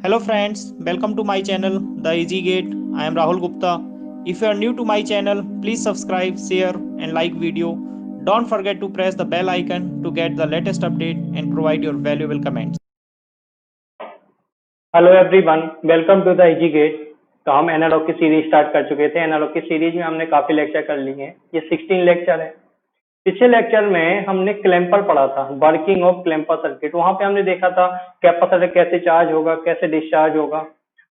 Hello friends, welcome to my channel The Easy Gate. I am Rahul Gupta. If you are new to my channel, please subscribe, share and like video. Don't forget to press the bell icon to get the latest update and provide your valuable comments. Hello everyone, welcome to the easy gate. तो हम analogue की series start कर चुके थे। Analogue की series में हमने काफी लेक्चर कर लिए हैं। ये 16 लेक्चर है। पिछले लेक्चर में हमने क्लैंपर पढ़ा था, वर्किंग ऑफ क्लैंपर सर्किट। वहां पे हमने देखा था कैपेसिटर कैसे चार्ज होगा, कैसे डिस्चार्ज होगा,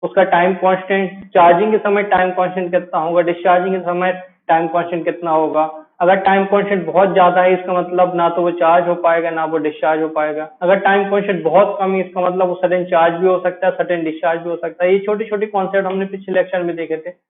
उसका टाइम कांस्टेंट, चार्जिंग के समय टाइम कांस्टेंट कितना होगा, डिस्चार्जिंग के समय टाइम कांस्टेंट कितना होगा। अगर टाइम कांस्टेंट बहुत ज्यादा है इसका मतलब ना तो वो चार्ज हो पाएगा ना वो डिस्चार्ज हो पाएगा। अगर टाइम कांस्टेंट बहुत कम है इसका मतलब वो सडन चार्ज भी हो सकता है, सडन डिस्चार्ज भी हो सकता है। ये छोटे छोटे कॉन्सेप्ट हमने पिछले लेक्चर में देखे थे।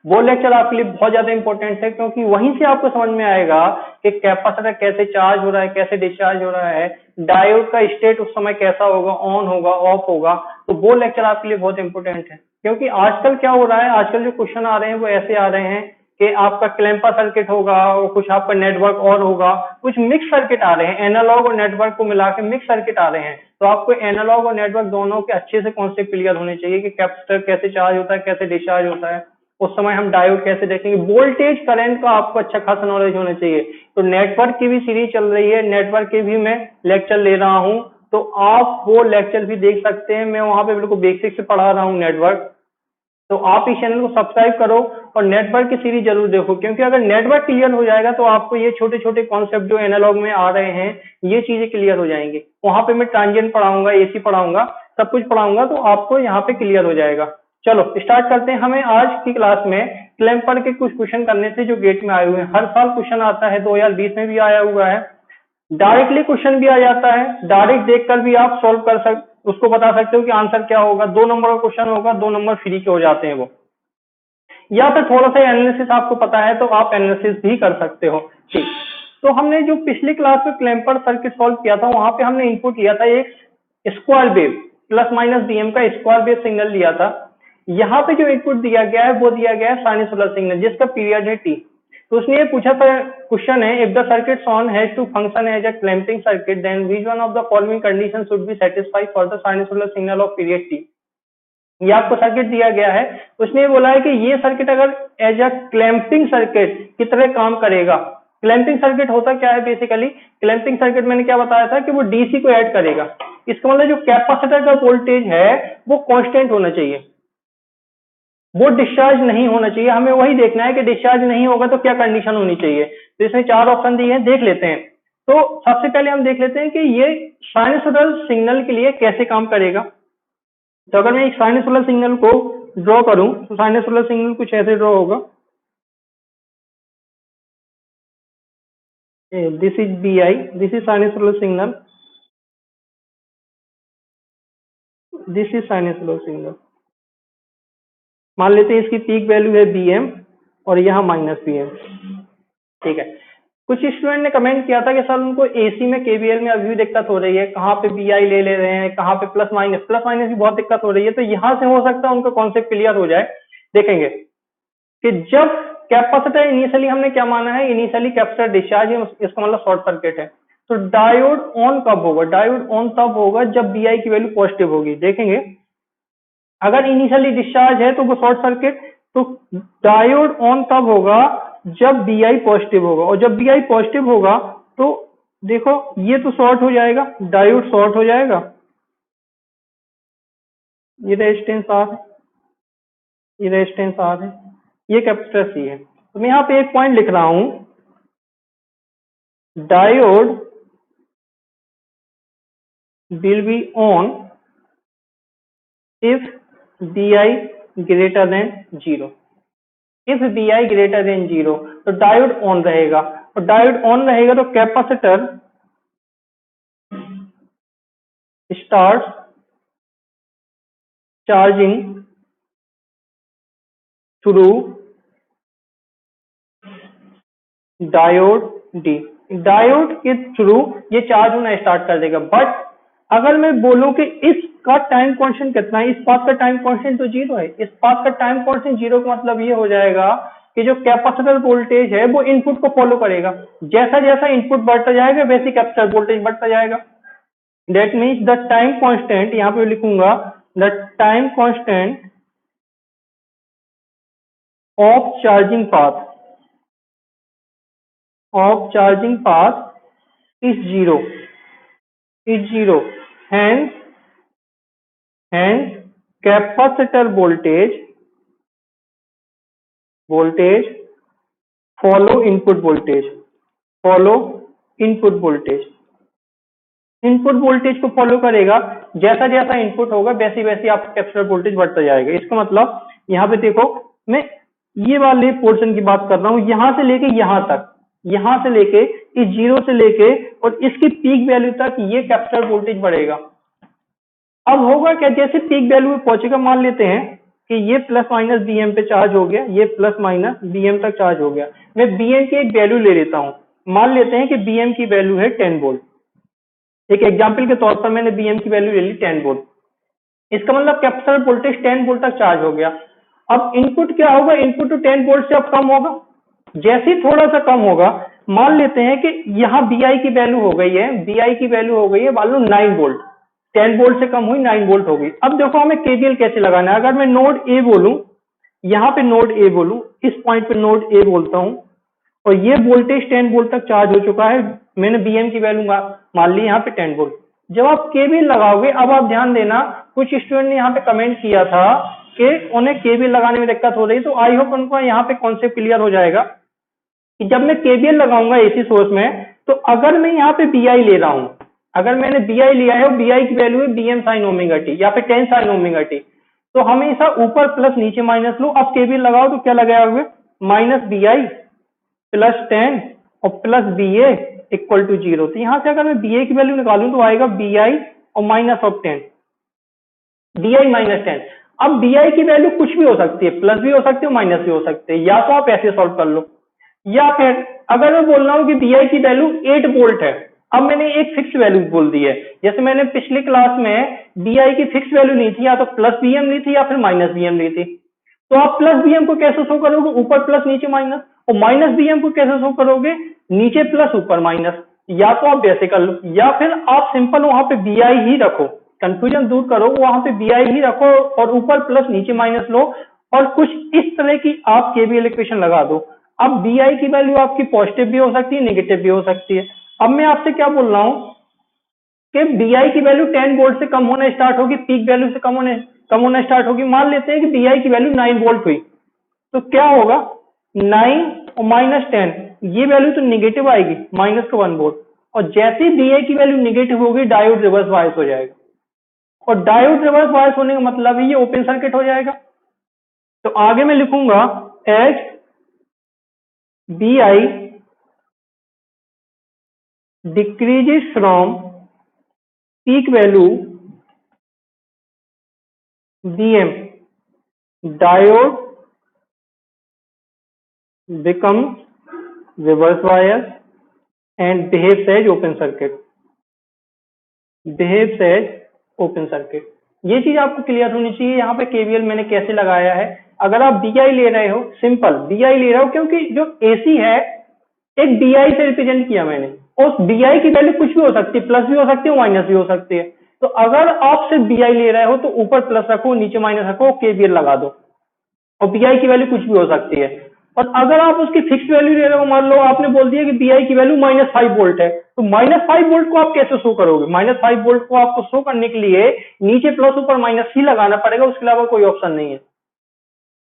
वो लेक्चर आपके लिए बहुत ज्यादा इंपॉर्टेंट है क्योंकि वहीं से आपको समझ में आएगा कि कैपेसिटर कैसे चार्ज हो रहा है, कैसे डिस्चार्ज हो रहा है, डायोड का स्टेट उस समय कैसा होगा, ऑन होगा, ऑफ होगा। तो वो लेक्चर आपके लिए बहुत इंपॉर्टेंट है क्योंकि आजकल क्या हो रहा है, आजकल जो क्वेश्चन आ रहे हैं वो ऐसे आ रहे हैं कि आपका क्लैंपर सर्किट होगा और कुछ आपका नेटवर्क और होगा, कुछ मिक्स सर्किट आ रहे हैं, एनालॉग और नेटवर्क को मिला के मिक्स सर्किट आ रहे हैं। तो आपको एनालॉग और नेटवर्क दोनों के अच्छे से कॉन्सेप्ट क्लियर होने चाहिए कि कैपेसिटर कैसे चार्ज होता है, कैसे डिस्चार्ज होता है, उस समय हम डायोड कैसे देखेंगे, वोल्टेज करंट का आपको अच्छा खासा नॉलेज होना चाहिए। तो नेटवर्क की भी सीरीज चल रही है, नेटवर्क के भी मैं लेक्चर ले रहा हूं, तो आप वो लेक्चर भी देख सकते हैं। मैं वहां पे बिल्कुल बेसिक से पढ़ा रहा हूँ नेटवर्क। तो आप इस चैनल को सब्सक्राइब करो और नेटवर्क की सीरीज जरूर देखो क्योंकि अगर नेटवर्क क्लियर हो जाएगा तो आपको ये छोटे छोटे कॉन्सेप्ट जो एनालॉग में आ रहे हैं ये चीजें क्लियर हो जाएंगी। वहां पे मैं ट्रांजिएंट पढ़ाऊंगा, एसी पढ़ाऊंगा, सब कुछ पढ़ाऊंगा, तो आपको यहाँ पे क्लियर हो जाएगा। चलो स्टार्ट करते हैं। हमें आज की क्लास में क्लैंपर के कुछ क्वेश्चन करने थे जो गेट में आए हुए हैं। हर साल क्वेश्चन आता है, 2020 में भी आया हुआ है। डायरेक्टली क्वेश्चन भी आ जाता है, डायरेक्ट देखकर भी आप सॉल्व कर उसको बता सकते हो कि आंसर क्या होगा। 2 नंबर का क्वेश्चन होगा, 2 नंबर फ्री के हो जाते हैं वो। या फिर थोड़ा सा एनालिसिस आपको पता है तो आप एनालिसिस भी कर सकते हो। ठीक, तो हमने जो पिछली क्लास में क्लैंपर सर्किट सॉल्व किया था वहां पे हमने इनपुट लिया था एक square wave, plus minus BM का स्क्वायर वेव सिग्नल लिया था। यहाँ पे जो इनपुट दिया गया है वो दिया गया है साइनसोइडल सिग्नल जिसका पीरियड है टी। तो उसने ये पूछा था, क्वेश्चन है, if the circuit on has to function as a clamping circuit then which one of the following condition should be satisfied for the sinusoidal signal of period T. ये आपको circuit दिया गया है। उसने बोला है कि ये सर्किट अगर एज अ क्लैंपिंग सर्किट की तरह काम करेगा। क्लैंपिंग सर्किट होता क्या है बेसिकली, क्लैंपिंग सर्किट मैंने क्या बताया था कि वो डीसी को ऐड करेगा। इसका मतलब जो कैपेसिटर का वोल्टेज है वो कांस्टेंट होना चाहिए, वो डिस्चार्ज नहीं होना चाहिए। हमें वही देखना है कि डिस्चार्ज नहीं होगा तो क्या कंडीशन होनी चाहिए। तो इसमें 4 ऑप्शन दिए हैं, देख लेते हैं। तो सबसे पहले हम देख लेते हैं कि ये साइनसोइडल सिग्नल के लिए कैसे काम करेगा। तो अगर मैं एक साइनसोइडल सिग्नल को ड्रॉ करूं तो साइनसोइडल सिग्नल कुछ ऐसे ड्रॉ होगा। This is B I, this is sinusoidal signal, this is sinusoidal signal. मान लेते हैं इसकी पीक वैल्यू है बी एम और यहाँ माइनस बी एम। ठीक है। कुछ स्टूडेंट ने कमेंट किया था कि सर उनको एसी में केवीएल में अभी भी दिक्कत हो रही है, कहाँ पे बी आई ले रहे हैं, कहाँ पे प्लस माइनस भी बहुत दिक्कत हो रही है। तो यहाँ से हो सकता है उनका कॉन्सेप्ट क्लियर हो जाए। देखेंगे कि जब कैपेसिटर इनिशियली हमने क्या माना है, इनिशियली कैपेसिटर डिस्चार्ज है, इसका मतलब शॉर्ट सर्किट है। तो डायोड ऑन कब होगा, डायोड ऑन तब होगा जब बी आई की वैल्यू पॉजिटिव होगी। देखेंगे अगर इनिशियली डिस्चार्ज है तो वो शॉर्ट सर्किट, तो डायोड ऑन तब होगा जब बी आई पॉजिटिव होगा, और जब बी आई पॉजिटिव होगा तो देखो ये तो शॉर्ट हो जाएगा, डायोड शॉर्ट हो जाएगा, ये रेजिस्टेंस आर है, ये रेजिस्टेंस आर है, ये कैपेसिटर सी है। तो मैं यहाँ पे एक पॉइंट लिख रहा हूं, diode will be on if bi greater than 0। if bi greater than 0 तो डायोड ऑन रहेगा, और डायोड ऑन रहेगा तो capacitor start charging through diode D. Diode के थ्रू ये चार्ज होना स्टार्ट कर देगा। बट अगर मैं बोलूं कि इसका टाइम कांस्टेंट कितना है, इस पाथ का टाइम कांस्टेंट तो 0 है, इस पाथ का टाइम कांस्टेंट 0 का मतलब ये हो जाएगा कि जो कैपेसिटर वोल्टेज है वो इनपुट को फॉलो करेगा। जैसा जैसा इनपुट बढ़ता जाएगा वैसे कैपेसिटर वोल्टेज बढ़ता जाएगा। That means the time constant, यहाँ पे लिखूंगा the time constant of charging path is zero. Hence capacitor voltage follow input voltage. Input voltage को फॉलो करेगा, जैसा जैसा इनपुट होगा वैसी वैसी आपका कैपेसिटर वोल्टेज बढ़ता जाएगा। इसका मतलब यहाँ पे देखो, मैं ये वाले पोर्शन की बात कर रहा हूँ, यहाँ से लेके यहाँ तक, यहाँ से लेके इस जीरो से लेके और इसकी पीक वैल्यू तक ये कैपेसिटर वोल्टेज बढ़ेगा। अब होगा क्या, जैसे पीक वैल्यू में पहुंचेगा, मान लेते हैं कि ये प्लस माइनस बीएम पे चार्ज हो गया, ये प्लस माइनस बीएम तक चार्ज हो गया। मैं बीएम की एक वैल्यू ले लेता हूँ, मान लेते हैं कि बीएम की वैल्यू है 10 वोल्ट। एक एग्जाम्पल के तौर पर मैंने बीएम की वैल्यू ले ली 10 वोल्ट। इसका मतलब कैपेसिटर वोल्टेज 10 वोल्ट तक चार्ज हो गया। अब इनपुट क्या होगा, इनपुट तो 10 वोल्ट से अब कम होगा। जैसे ही थोड़ा सा कम होगा, मान लेते हैं कि यहाँ बीआई की वैल्यू हो गई है, मान लो 9 वोल्ट, 10 वोल्ट से कम हुई 9 वोल्ट हो गई। अब देखो हमें केवीएल कैसे लगाना है। अगर मैं नोड ए बोलूं, यहाँ पे नोड ए बोलूं, इस पॉइंट पे नोड ए बोलता हूं और ये वोल्टेज 10 वोल्ट तक चार्ज हो चुका है, मैंने बीएम की वैल्यू मान ली यहाँ पे 10 वोल्ट। जब आप केवीएल लगाओगे, अब आप ध्यान देना, कुछ स्टूडेंट ने यहाँ पे कमेंट किया था कि उन्हें केवीएल लगाने में दिक्कत हो रही, तो आई होप उनको यहाँ पे कॉन्सेप्ट क्लियर हो जाएगा कि जब मैं केवीएल लगाऊंगा एसी सोर्स में, तो अगर मैं यहाँ पे बीआई ले रहा हूं, अगर मैंने बीआई लिया है और बीआई की वैल्यू है बीएम साइन ओमेगा टी या फिर 10 साइन ओमेगा टी, तो हमेशा ऊपर प्लस नीचे माइनस लो। अब केवीएल लगाओ तो क्या लगाओगे, माइनस बीआई प्लस 10 और प्लस बीए इक्वल टू 0। तो यहाँ से अगर मैं बीए की वैल्यू निकालूं तो आएगा बीआई और माइनस ऑफ 10, बीआई माइनस 10। अब बीआई की वैल्यू कुछ भी हो सकती है, प्लस भी हो सकती है, माइनस भी हो सकती है, या तो आप ऐसे सॉल्व कर लो, या फिर अगर मैं बोल रहा हूँ कि बीआई की वैल्यू 8 वोल्ट है, अब मैंने एक फिक्स वैल्यू बोल दी है। जैसे मैंने पिछली क्लास में बीआई की फिक्स वैल्यू ली थी, या तो प्लस बीएम ली थी या फिर माइनस बीएम ली थी। तो आप प्लस बीएम को कैसे शो करोगे, ऊपर प्लस नीचे माइनस, और माइनस बीएम को कैसे शो करोगे, नीचे प्लस ऊपर माइनस। या तो आप वैसे कर लो, या फिर आप सिंपल वहां पे बीआई ही रखो, कंफ्यूजन दूर करो, वहां पे बीआई ही रखो और ऊपर प्लस नीचे माइनस लो और कुछ इस तरह की आप केवीएल इक्वेशन लगा दो। अब बीआई की वैल्यू आपकी पॉजिटिव भी हो सकती है, नेगेटिव भी हो सकती है। अब मैं आपसे क्या बोल रहा हूं कि बीआई की वैल्यू 10 वोल्ट से कम होना स्टार्ट होगी, पीक वैल्यू से कम होना स्टार्ट होगी। मान लेते हैं कि बीआई की वैल्यू 9 वोल्ट हुई, तो क्या होगा, 9 और माइनस 10, ये वैल्यू तो निगेटिव आएगी, माइनस का 1 वोल्ट। और जैसे ही बीआई की वैल्यू निगेटिव होगी, डायोड रिवर्स बायस हो जाएगा, और डायोड रिवर्स बायस होने का मतलब ये ओपन सर्किट हो जाएगा। तो आगे मैं लिखूंगा as BI decreases from peak value BM, diode becomes reverse bias and behaves as open circuit. ये चीज आपको क्लियर होनी चाहिए। यहाँ पे केवीएल मैंने कैसे लगाया है। अगर आप बीआई ले रहे हो, सिंपल बीआई ले रहे हो, क्योंकि जो एसी है एक बीआई से रिप्रेजेंट किया मैंने, और बीआई की वैल्यू कुछ भी हो सकती है, प्लस भी हो सकती है, माइनस भी हो सकती है। तो अगर आप सिर्फ बीआई ले रहे हो तो ऊपर प्लस रखो, नीचे माइनस रखो, केवीएल लगा दो, और बीआई की वैल्यू कुछ भी हो सकती है। और अगर आप उसकी फिक्स वैल्यू ले रहे हो, मान लो आपने बोल दिया कि बीआई की वैल्यू -5 वोल्ट है, तो -5 वोल्ट को आप कैसे शो करोगे। -5 वोल्ट को आपको शो करने के लिए नीचे प्लस ऊपर माइनस ही लगाना पड़ेगा, उसके अलावा कोई ऑप्शन नहीं है।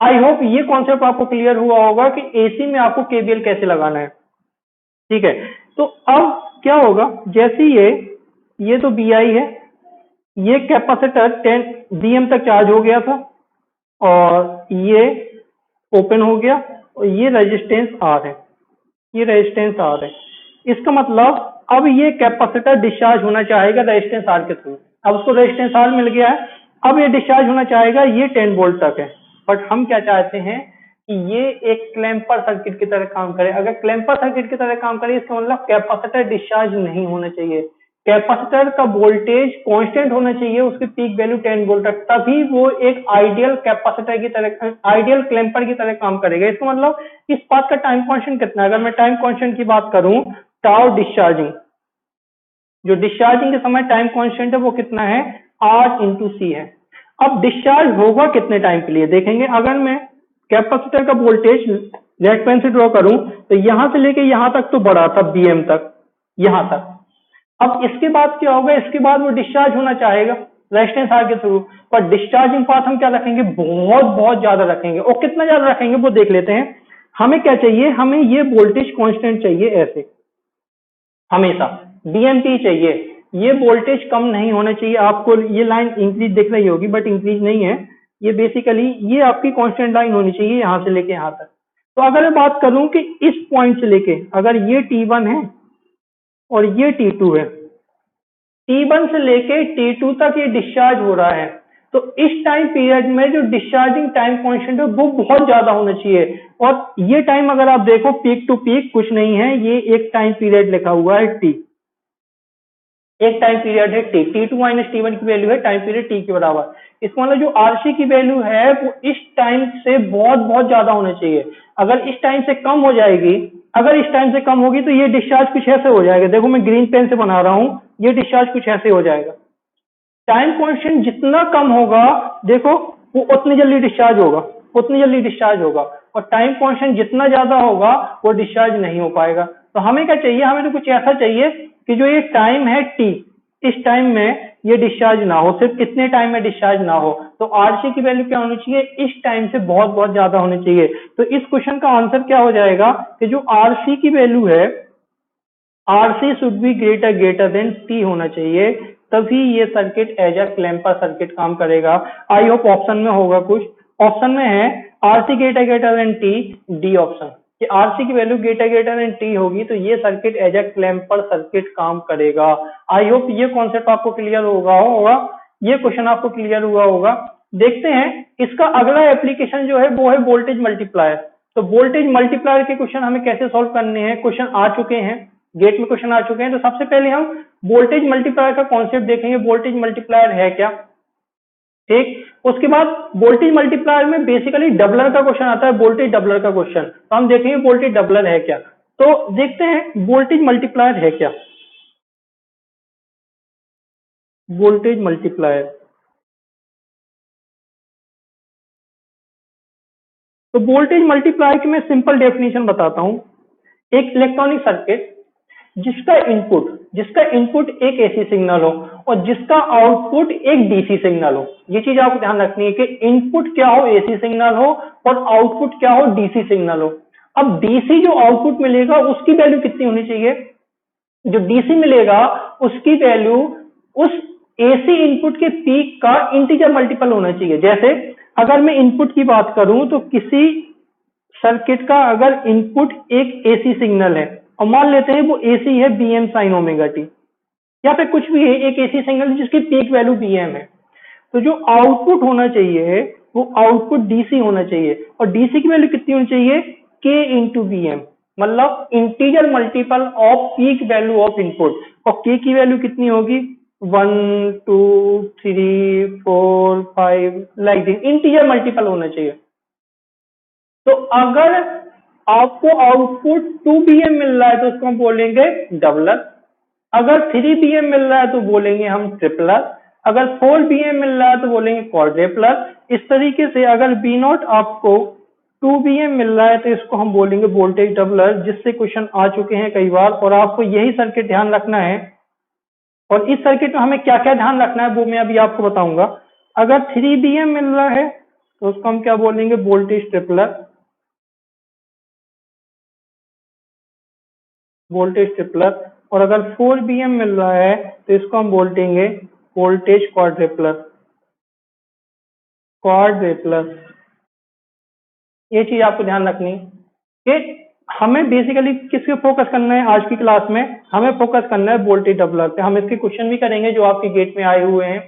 आई होप ये कॉन्सेप्ट आपको क्लियर हुआ होगा कि एसी में आपको केवीएल कैसे लगाना है। ठीक है, तो अब क्या होगा, जैसे ये तो बीआई है, ये कैपेसिटर 10 बीएम तक चार्ज हो गया था और ये ओपन हो गया, और ये रेजिस्टेंस आर है, इसका मतलब अब ये कैपेसिटर डिस्चार्ज होना चाहेगा रेजिस्टेंस आर के थ्रू। अब उसको रेजिस्टेंस आर मिल गया है, अब ये डिस्चार्ज होना चाहेगा, ये 10 वोल्ट तक है। बट हम क्या चाहते हैं कि ये एक क्लैंपर सर्किट की तरह काम करे। अगर क्लैंपर सर्किट की तरह काम करे, इसका मतलब कैपेसिटर डिस्चार्ज नहीं होना चाहिए, कैपेसिटर का वोल्टेज कांस्टेंट होना चाहिए, उसकी पीक वैल्यू 10 वोल्ट तक, तभी वो एक आइडियल कैपेसिटर की तरह, आइडियल क्लैंपर की तरह काम करेगा। इसका मतलब इस बात का टाइम कांस्टेंट कितना है। अगर मैं टाइम कांस्टेंट की बात करूं, टाउ डिस्चार्जिंग, जो डिस्चार्जिंग के समय टाइम कांस्टेंट है वो कितना है, R × C है। अब डिस्चार्ज होगा कितने टाइम के लिए देखेंगे। अगर मैं कैपेसिटर का वोल्टेज रेड पेन से ड्रॉ करूं तो यहां से लेके यहां तक तो बढ़ा था BM तक, यहां तक। अब इसके बाद क्या होगा, इसके बाद वो डिस्चार्ज होना चाहेगा रेजिस्टेंस आर के थ्रू, पर डिस्चार्जिंग पाथ हम क्या रखेंगे, बहुत बहुत ज्यादा रखेंगे। और कितना ज्यादा रखेंगे वो देख लेते हैं। हमें क्या चाहिए, हमें ये वोल्टेज कांस्टेंट चाहिए ऐसे, हमेशा DMP चाहिए। ये वोल्टेज कम नहीं होना चाहिए। आपको ये लाइन इंक्रीज दिख रही होगी बट इंक्रीज नहीं है, ये बेसिकली ये आपकी कांस्टेंट लाइन होनी चाहिए यहां से लेके यहां तक। तो अगर मैं बात करूं कि इस पॉइंट से लेके अगर ये T1 है और ये T2 है, T1 से लेके T2 तक ये डिस्चार्ज हो रहा है, तो इस टाइम पीरियड में जो डिस्चार्जिंग टाइम कांस्टेंट है वो बहुत ज्यादा होना चाहिए। और ये टाइम अगर आप देखो पीक टू पीक कुछ नहीं है, ये एक टाइम पीरियड लिखा हुआ है T, एक टाइम पीरियड है T। T2 माइनस T1 की वैल्यू है टाइम पीरियड T के बराबर। इसका मतलब जो RC की वैल्यू है वो इस टाइम से बहुत बहुत ज्यादा होना चाहिए। अगर इस टाइम से कम हो जाएगी, अगर इस टाइम से कम होगी तो ये डिस्चार्ज कुछ ऐसे हो जाएगा। देखो मैं ग्रीन पेन से बना रहा हूं, ये डिस्चार्ज कुछ ऐसे हो जाएगा। टाइम कांस्टेंट जितना कम होगा देखो वो उतनी जल्दी डिस्चार्ज होगा, उतनी जल्दी डिस्चार्ज होगा। और टाइम कांस्टेंट जितना ज्यादा होगा वो डिस्चार्ज नहीं हो पाएगा। तो हमें क्या चाहिए, हमें तो कुछ ऐसा चाहिए कि जो ये टाइम है T, इस टाइम में ये डिस्चार्ज ना हो, सिर्फ कितने टाइम में डिस्चार्ज ना हो। तो RC की वैल्यू क्या होनी चाहिए, इस टाइम से बहुत बहुत ज्यादा होनी चाहिए। तो इस क्वेश्चन का आंसर क्या हो जाएगा कि जो RC की वैल्यू है, RC should be greater than T होना चाहिए, तभी ये circuit as a clamper circuit काम करेगा। आई होप ऑप्शन में होगा कुछ, ऑप्शन में है RC greater than T, D option, कि RC की वैल्यू ग्रेटर देन T होगी तो ये circuit as a clamper circuit काम करेगा। आई होप ये कॉन्सेप्ट आपको क्लियर होगा, ये क्वेश्चन आपको क्लियर हुआ होगा। देखते हैं इसका अगला एप्लीकेशन जो है वो है वोल्टेज मल्टीप्लायर। तो वोल्टेज मल्टीप्लायर के क्वेश्चन हमें कैसे सॉल्व करने हैं, क्वेश्चन आ चुके हैं, गेट में क्वेश्चन आ चुके हैं। तो सबसे पहले हम वोल्टेज मल्टीप्लायर का कॉन्सेप्ट देखेंगे, वोल्टेज मल्टीप्लायर है क्या, ठीक। उसके बाद वोल्टेज मल्टीप्लायर में बेसिकली डबलर का क्वेश्चन आता है, वोल्टेज डबलर का क्वेश्चन, तो हम देखेंगे वोल्टेज डबलर है क्या। तो देखते हैं वोल्टेज मल्टीप्लायर है क्या। वोल्टेज मल्टीप्लायर, तो वोल्टेज मल्टीप्लायर की मैं सिंपल डेफिनेशन बताता हूं। एक इलेक्ट्रॉनिक सर्किट जिसका इनपुट एक एसी सिग्नल हो और जिसका आउटपुट एक डीसी सिग्नल हो। ये चीज आपको ध्यान रखनी है कि इनपुट क्या हो, एसी सिग्नल हो, और आउटपुट क्या हो, डीसी सिग्नल हो। अब डीसी जो आउटपुट मिलेगा उसकी वैल्यू कितनी होनी चाहिए, जो डीसी मिलेगा उसकी वैल्यू उस एसी इनपुट के पीक का इंटीजर मल्टीपल होना चाहिए। जैसे अगर मैं इनपुट की बात करूं तो किसी सर्किट का अगर इनपुट एक एसी सिग्नल है और मान लेते हैं वो एसी है BM साइन ओमेगा टी, या फिर कुछ भी है एक एसी सिग्नल जिसकी पीक वैल्यू BM है, तो जो आउटपुट होना चाहिए वो आउटपुट डीसी होना चाहिए। और डीसी की वैल्यू कितनी होनी चाहिए, के इंटू BM, मतलब integer multiple off peak value of input. और के की वैल्यू कितनी होगी, 1 2 3 4 5 लाइक दिस, इंटीजर मल्टीपल होना चाहिए। तो अगर आपको आउटपुट 2BM मिल रहा है तो उसको हम बोलेंगे डबलर, अगर 3BM मिल रहा है तो बोलेंगे हम ट्रिपलर, अगर 4BM मिल रहा है तो बोलेंगे क्वाड्रेपलर। इस तरीके से अगर B0 आपको 2BM मिल रहा है तो इसको हम बोलेंगे वोल्टेज डबलर, जिससे क्वेश्चन आ चुके हैं कई बार। और आपको यही सर्किट ध्यान रखना है, और इस सर्किट में हमें क्या क्या ध्यान रखना है वो मैं अभी आपको बताऊंगा। अगर 3BM मिल रहा है तो उसको हम क्या बोलेंगे, वोल्टेज ट्रिपलर, वोल्टेज ट्रिपलर। और अगर 4BM मिल रहा है तो इसको हम बोलेंगे वोल्टेज क्वाड्रिपलर, क्वाड्रिपलर। ये चीज आपको ध्यान रखनी कि हमें बेसिकली किस पे फोकस करना है। आज की क्लास में हमें फोकस करना है वोल्टेज डबलर पे। हम इसके क्वेश्चन भी करेंगे जो आपके गेट में आए हुए हैं,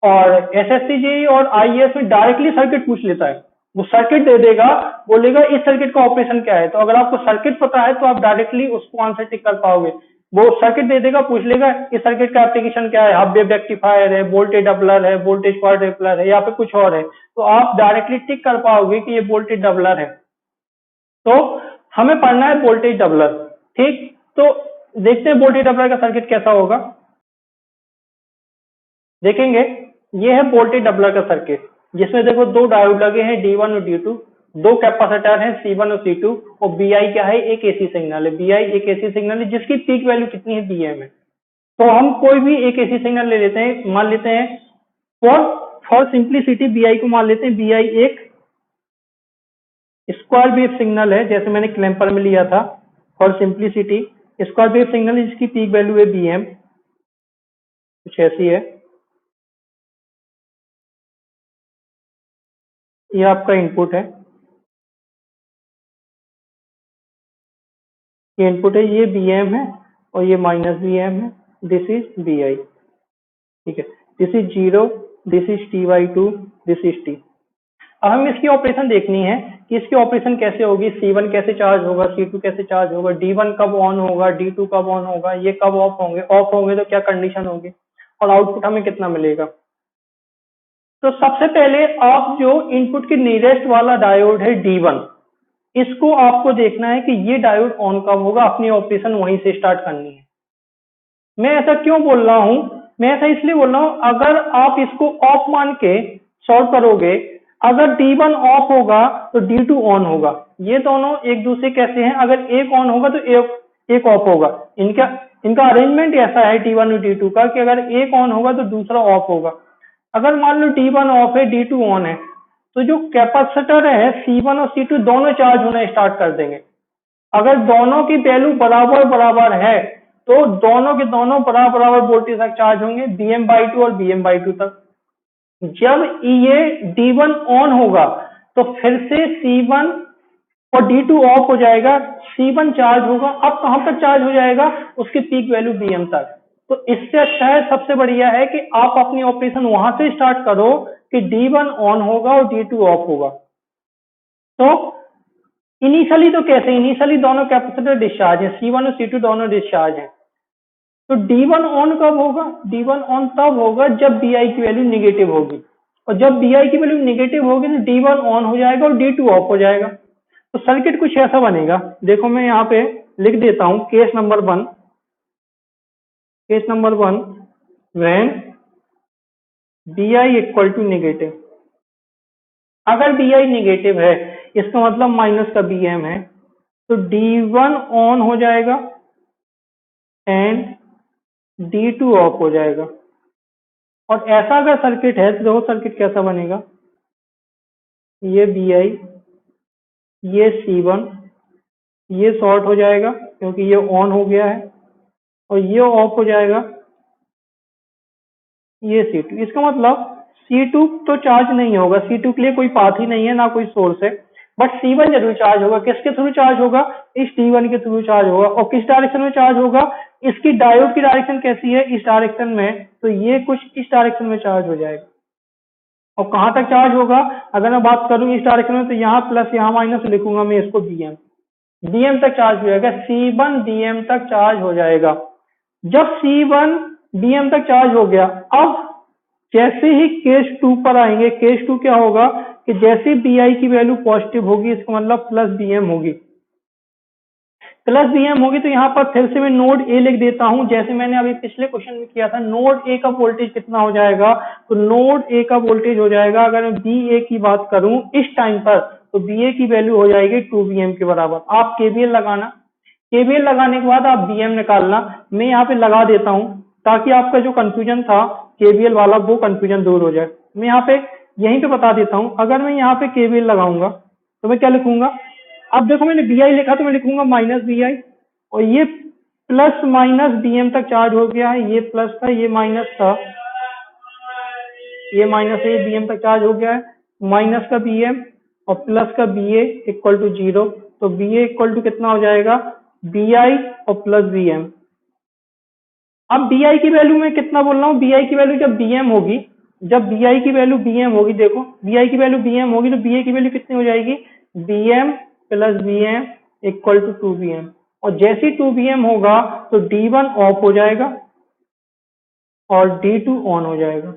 और एसएससी जेईई और आईएएस में डायरेक्टली सर्किट पूछ लेता है। वो सर्किट दे देगा, बोलेगा इस सर्किट का ऑपरेशन क्या है, तो अगर आपको सर्किट पता है तो आप डायरेक्टली उसको आंसर टिक कर पाओगे। वो सर्किट दे देगा, पूछ लेगा इस सर्किट का एप्लीकेशन क्या है, हाफ वेव रेक्टिफायर है, वोल्टेज डबलर है, वोल्टेज क्वाड्रिपलर है, या फिर कुछ और है, तो आप डायरेक्टली टिक कर पाओगे कि ये वोल्टेज डबलर है। तो हमें पढ़ना है वोल्टेज डबलर, ठीक। तो देखते हैं वोल्टेज डबलर का सर्किट कैसा होगा, देखेंगे। ये है वोल्टेज डबलर का सर्किट, जिसमें देखो दो डायोड लगे हैं D1 और D2, दो कैपेसिटर हैं C1 और C2, और BI क्या है, एक एसी सिग्नल है। BI एक एसी सिग्नल है जिसकी पीक वैल्यू कितनी है, BM है। तो हम कोई भी एक एसी सिग्नल ले लेते हैं, मान लेते हैं फॉर फॉर सिंप्लिसिटी BI को मान लेते हैं BI एक स्क्वायर वेव सिग्नल है, जैसे मैंने क्लैंपर में लिया था। For simplicity square wave signal है जिसकी पीक वैल्यू है BM, कुछ ऐसी है। ये आपका इनपुट है, ये इनपुट है, ये BM है और ये माइनस BM है। दिस इज BI, ठीक है। This is 0, this is T/2, this is T। अब हमें इसकी ऑपरेशन देखनी है कि इसकी ऑपरेशन कैसे होगी, C1 कैसे चार्ज होगा, C2 कैसे चार्ज होगा, D1 कब ऑन होगा, D2 कब ऑन होगा, ये कब ऑफ होंगे तो क्या कंडीशन होगी, और आउटपुट हमें कितना मिलेगा। तो सबसे पहले आप जो इनपुट के नियरेस्ट वाला डायोड है D1, इसको आपको देखना है कि ये डायोड ऑन कब होगा, अपनी ऑपरेशन वहीं से स्टार्ट करनी है। मैं ऐसा क्यों बोल रहा हूं, मैं ऐसा इसलिए बोल रहा हूं, अगर आप इसको ऑफ मान के सॉल्व करोगे, अगर D1 ऑफ होगा तो D2 ऑन होगा। ये दोनों एक दूसरे कैसे हैं, अगर एक ऑन होगा तो एक ऑफ होगा। इनका इनका अरेंजमेंट ऐसा है D1 और D2 का कि अगर एक ऑन होगा तो दूसरा ऑफ होगा। अगर मान लो D1 ऑफ है, D2 ऑन है, तो जो कैपेसिटर है C1 और C2 दोनों चार्ज होना स्टार्ट कर देंगे। अगर दोनों की वैल्यू बराबर बराबर है तो दोनों के दोनों बराबर बराबर वोल्टेज तक चार्ज होंगे, BM/2 और BM/2 तक। जब ये D1 ऑन होगा तो फिर से C1 और D2 ऑफ हो जाएगा, C1 चार्ज होगा। अब कहां तक चार्ज हो जाएगा, उसकी पीक वैल्यू BM तक। तो इससे अच्छा है, सबसे बढ़िया है कि आप अपनी ऑपरेशन वहां से स्टार्ट करो कि D1 ऑन होगा और D2 ऑफ होगा। तो इनिशियली तो कैसे, इनिशियली दोनों कैपेसिटर डिस्चार्ज है, C1 और C2 दोनों डिस्चार्ज है। तो D1 ऑन कब होगा, D1 ऑन तब होगा जब BI की वैल्यू निगेटिव होगी, और जब BI की वैल्यू निगेटिव होगी तो D1 ऑन हो जाएगा और D2 ऑफ हो जाएगा। तो सर्किट कुछ ऐसा बनेगा, देखो मैं यहाँ पे लिख देता हूं case number 1, case number 1 when BI equal to negative. अगर BI नेगेटिव है, इसका मतलब माइनस का BM है, तो D1 ऑन हो जाएगा एंड D2 ऑफ हो जाएगा। और ऐसा अगर सर्किट है तो देखो सर्किट कैसा बनेगा, ये BI, ये C1, ये शॉर्ट हो जाएगा क्योंकि ये ऑन हो गया है, और ये ऑफ हो जाएगा, ये C2। इसका मतलब C2 तो चार्ज नहीं होगा, C2 के लिए कोई पाथ ही नहीं है, ना कोई सोर्स है, बट C1 जरूर चार्ज होगा। किसके थ्रू चार्ज होगा, इस T1 के थ्रू चार्ज होगा। और किस डायरेक्शन में चार्ज होगा, इसकी डायोड की डायरेक्शन कैसी है, इस डायरेक्शन में, तो ये कुछ इस डायरेक्शन में चार्ज हो जाएगा। और कहां तक चार्ज होगा, अगर मैं बात करूं इस डायरेक्शन में, तो यहाँ प्लस यहाँ माइनस लिखूंगा मैं इसको BM, BM तक चार्ज हो जाएगा, C1 BM तक चार्ज हो जाएगा। जब C1 BM तक चार्ज हो गया, अब जैसे ही केस 2 पर आएंगे, केस 2 क्या होगा कि जैसे BI की वैल्यू पॉजिटिव होगी, इसका मतलब प्लस BM होगी, प्लस BM होगी। तो यहाँ पर फिर से मैं नोड ए लिख देता हूं, जैसे मैंने अभी पिछले क्वेश्चन में किया था। नोड ए का वोल्टेज कितना हो जाएगा, तो नोड ए का वोल्टेज हो जाएगा, अगर मैं BA की बात करूं इस टाइम पर, तो BA की वैल्यू हो जाएगी 2 BM के बराबर। आप KVL लगाना, KVL लगाने के बाद आप BM निकालना। मैं यहाँ पे लगा देता हूँ ताकि आपका जो कंफ्यूजन था KVL वाला, वो कंफ्यूजन दूर हो जाए। मैं यहाँ पे यहीं पे बता देता हूँ, अगर मैं यहाँ पे KVL लगाऊंगा तो मैं क्या लिखूंगा, अब देखो मैंने BI लिखा तो मैं लिखूंगा माइनस BI, और ये प्लस माइनस BM तक चार्ज हो गया है, ये प्लस था ये माइनस था, ये माइनस है ये BM तक चार्ज हो गया है, माइनस का BM और प्लस का BA इक्वल टू 0। तो BA इक्वल टू कितना हो जाएगा, BI और प्लस BM। अब BI की वैल्यू मैं कितना बोल रहा हूँ, BI की वैल्यू जब BM होगी, जब BI की वैल्यू BM होगी, देखो BI की वैल्यू BM होगी तो BA की वैल्यू कितनी हो जाएगी, BM plus BM equal to 2 BM। और जैसे 2 BM होगा तो D1 ऑफ हो जाएगा और D2 ऑन हो जाएगा,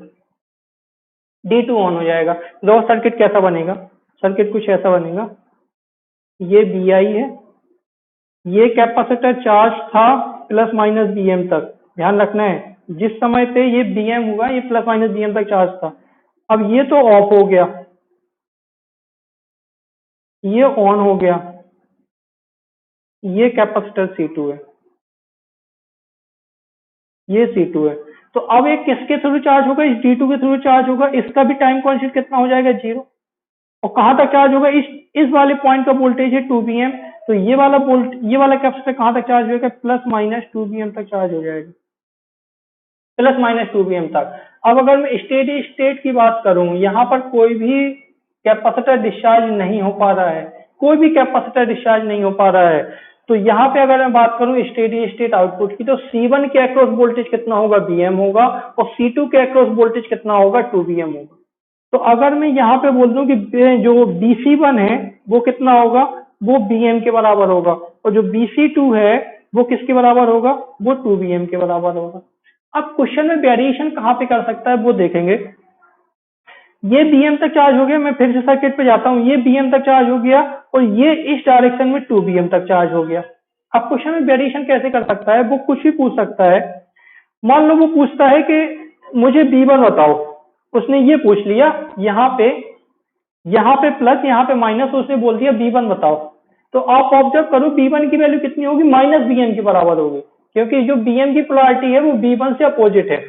D2 ऑन हो जाएगा। दो सर्किट कैसा बनेगा, सर्किट कुछ ऐसा बनेगा, ये BI है, ये कैपेसिटर चार्ज था प्लस माइनस BM तक, ध्यान रखना है, जिस समय पे ये BM हुआ, ये प्लस माइनस BM तक चार्ज था। अब ये तो ऑफ हो गया, ये ऑन हो गया, ये कैपेसिटर C2 है, ये C2 है। तो अब ये किसके थ्रू चार्ज होगा? इस D2 के थ्रू चार्ज होगा। इसका भी टाइम कांस्टेंट कितना हो जाएगा? 0। और कहाँ तक चार्ज होगा? इस वाले पॉइंट का वोल्टेज है 2 bm, तो ये वाला कैपेसिटर कहाँ तक चार्ज होगा? प्लस माइनस 2 bm तक चार्ज हो जाएगा, प्लस माइनस 2 bm तक। अब अगर मैं स्टेडी स्टेट की बात करूं, यहाँ पर कोई भी कैपेसिटर डिस्चार्ज नहीं हो पा रहा है, कोई भी कैपेसिटर डिस्चार्ज नहीं हो पा रहा है। तो यहाँ पे अगर मैं बात करूं स्टेडी स्टेट आउटपुट की, तो C1 के अक्रॉस वोल्टेज कितना होगा? BM होगा, और C2 के अक्रॉस वोल्टेज कितना होगा? 2 bm होगा। तो अगर मैं यहाँ पे बोल दूं कि जो BC1 है वो कितना होगा? वो BM के बराबर होगा, और जो BC2 है वो किसके बराबर होगा? वो 2 bm के बराबर होगा। अब क्वेश्चन में वेरिएशन कहाँ पे कर सकता है वो देखेंगे। ये BM तक चार्ज हो गया, मैं फिर से सर्किट पे जाता हूँ, ये BM तक चार्ज हो गया, और ये इस डायरेक्शन में 2 bm तक चार्ज हो गया। अब क्वेश्चन में वेरिएशन कैसे कर सकता है? वो कुछ भी पूछ सकता है। मान लो वो पूछता है कि मुझे B1 बताओ, उसने ये पूछ लिया, यहाँ पे प्लस, यहाँ पे माइनस, उसने बोल दिया B1 बताओ। तो आप ऑब्जर्व करो B1 की वैल्यू कितनी होगी? माइनस BM के बराबर होगी, क्योंकि जो BM की पोलैरिटी है वो B1 से अपोजिट है।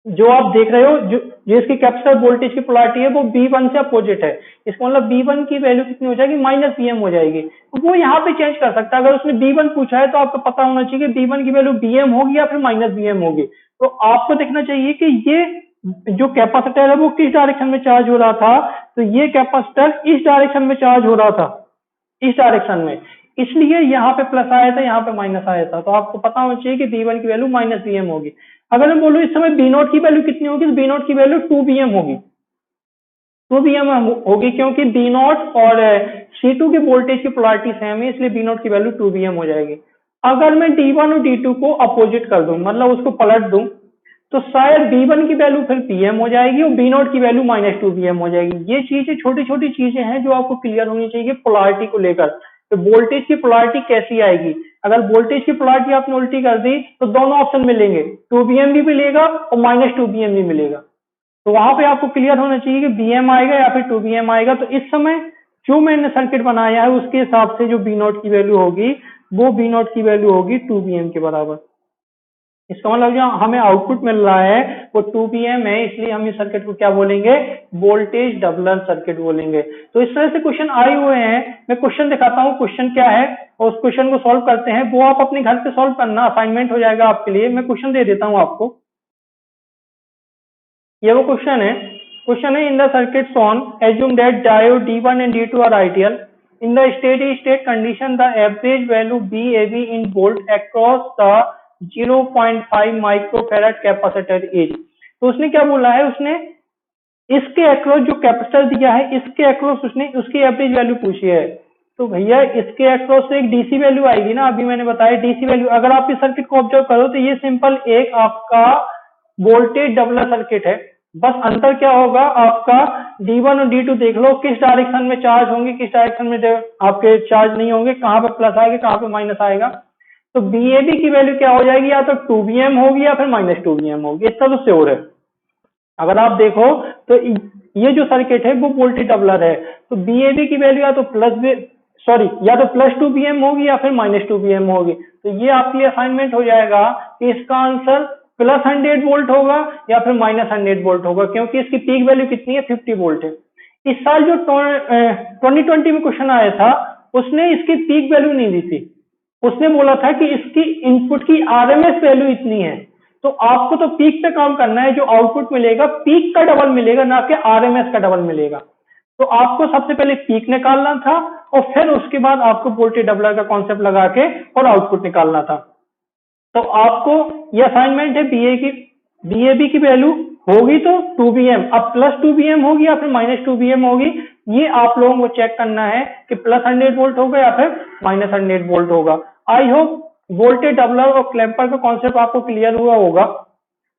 जो आप देख रहे हो, जो इसकी कैपेसिटर वोल्टेज की पोलैरिटी है वो B1 से अपोजिट है। इसका मतलब B1 की वैल्यू कितनी हो जाएगी? माइनस BM हो जाएगी। वो यहाँ पे चेंज कर सकता है। अगर उसने B1 पूछा है तो आपको पता होना चाहिए कि B1 की वैल्यू BM होगी या फिर माइनस BM होगी। तो आपको देखना चाहिए कि ये जो कैपेसिटर है वो किस डायरेक्शन में चार्ज हो रहा था। तो ये कैपेसिटर इस डायरेक्शन में चार्ज हो रहा था, इस डायरेक्शन में, इसलिए यहाँ पे प्लस आया था, यहाँ पे माइनस आया था। तो आपको पता होना चाहिए कि B1 की वैल्यू माइनस BM होगी। अगर मैं बोलूँ इस समय B0 की वैल्यू कितनी होगी, तो B0 की वैल्यू 2 bm होगी, 2 bm होगी, क्योंकि B0 और C2 के वोल्टेज की पोलैरिटी सेम है, इसलिए B0 की वैल्यू 2 bm हो जाएगी। अगर मैं D1 और D2 को अपोजिट कर दूं, मतलब उसको पलट दूं, तो शायद B1 की वैल्यू फिर PM हो जाएगी और B0 की वैल्यू माइनस 2 bm हो जाएगी। ये चीजें छोटी छोटी चीजें हैं जो आपको क्लियर होनी चाहिए पोलैरिटी को लेकर। तो वोल्टेज की पोलैरिटी कैसी आएगी? अगर वोल्टेज की पोलैरिटी आपने उल्टी कर दी तो दोनों ऑप्शन मिलेंगे, 2 bm भी मिलेगा और माइनस 2 bm भी मिलेगा। तो वहां पे आपको क्लियर होना चाहिए कि BM आएगा या फिर 2 bm आएगा। तो इस समय जो मैंने सर्किट बनाया है उसके हिसाब से जो B0 की वैल्यू होगी वो B0 की वैल्यू होगी 2 bm के बराबर। इसका मतलब जो हमें आउटपुट मिल रहा है वो 2 bm है, इसलिए हम इस सर्किट को क्या बोलेंगे? वोल्टेज डबलर सर्किट बोलेंगे। तो इस तरह से क्वेश्चन आए हुए हैं। मैं क्वेश्चन दिखाता हूँ क्वेश्चन क्या है, और उस क्वेश्चन को सॉल्व करते हैं। वो आप अपने घर पे सॉल्व करना, असाइनमेंट हो जाएगा आपके लिए। मैं क्वेश्चन दे देता हूँ आपको। ये वो क्वेश्चन है in the circuit shown assume that diode D1 and D2 are ideal in the steady state condition the average value VAB in volt across the 0.5 microfarad capacitor is। तो उसने क्या बोला है? उसने इसके अक्रॉस जो कैपेसिटर दिया है इसके अक्रॉस उसने उसकी एवरेज वैल्यू पूछी है। तो भैया इसके अक्रॉस से एक डीसी वैल्यू आएगी ना, अभी मैंने बताया डीसी वैल्यू। अगर आप इस सर्किट को ऑब्जर्व करो तो ये सिंपल एक आपका वोल्टेज डबलर सर्किट है। बस अंतर क्या होगा आपका, D1 और D2 देख लो किस डायरेक्शन में चार्ज होंगे, किस डायरेक्शन में आपके चार्ज नहीं होंगे, कहाँ पे प्लस आएगा कहाँ पे माइनस आएगा। तो BAB की वैल्यू क्या हो जाएगी? या तो 2 bm होगी या फिर माइनस 2 bm होगी, इतना तो श्योर है। अगर आप देखो तो ये जो सर्किट है वो वोल्टेज डबलर है। तो BAB की वैल्यू या तो या तो प्लस 2 bm होगी या फिर माइनस 2 bm होगी। तो ये आपके लिए असाइनमेंट हो जाएगा कि इसका आंसर प्लस 100 वोल्ट होगा या फिर माइनस 100 वोल्ट होगा, क्योंकि इसकी पीक वैल्यू कितनी है? 50 वोल्ट है। इस साल जो 2020 में क्वेश्चन आया था उसने इसकी पीक वैल्यू नहीं दी थी, उसने बोला था कि इसकी इनपुट की RMS वैल्यू इतनी है। तो आपको तो पीक पे काम करना है, जो आउटपुट मिलेगा पीक का डबल मिलेगा, ना कि RMS का डबल मिलेगा। तो आपको सबसे पहले पीक निकालना था और फिर उसके बाद आपको वोल्टेज डबलर का कॉन्सेप्ट लगा के और आउटपुट निकालना था। तो आपको ये असाइनमेंट है BAB की वैल्यू होगी तो 2 bm, अब प्लस 2 bm होगी या फिर माइनस 2 bm होगी, ये आप लोगों को चेक करना है कि प्लस 100 वोल्ट होगा या फिर माइनस 100 वोल्ट होगा। आई होप वोल्टेज डबलर और क्लैंपर का कॉन्सेप्ट आपको क्लियर हुआ होगा।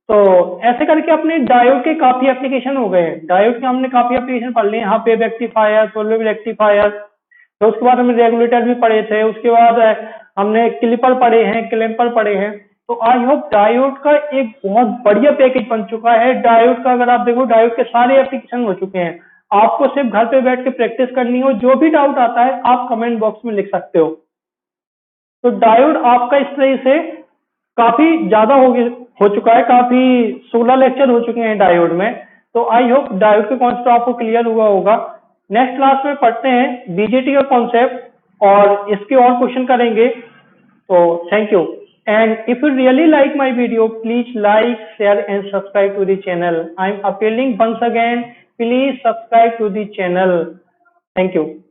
तो ऐसे करके अपने डायोड के काफी एप्लीकेशन हो गए हैं। डायोड के हमने काफी एप्लीकेशन पढ़ लिए, यहाँ पे रेक्टिफायर, सोलर रेक्टिफायर, तो उसके बाद हमने रेगुलेटर भी पढ़े थे। उसके बाद हमने क्लिपर पढ़े हैं, क्लैंपर पढ़े हैं। तो आई होप डायोड का एक बहुत बढ़िया पैकेज बन चुका है। डायोड का अगर आप देखो, डायोड के सारे एप्लीकेशन हो चुके हैं। आपको सिर्फ घर पे बैठ के प्रैक्टिस करनी हो, जो भी डाउट आता है आप कमेंट बॉक्स में लिख सकते हो। तो डायोड आपका इस तरह से काफी ज्यादा हो चुका है, काफी 16 लेक्चर हो चुके हैं डायोड में। तो आई होप डायोड का कॉन्सेप्ट आपको क्लियर हुआ होगा। नेक्स्ट क्लास में पढ़ते हैं बीजेटी का कॉन्सेप्ट और इसके और क्वेश्चन करेंगे। तो thank you, and if you really like my video, please like, share and subscribe to the channel. I'm appealing once again, please subscribe to the channel. Thank you.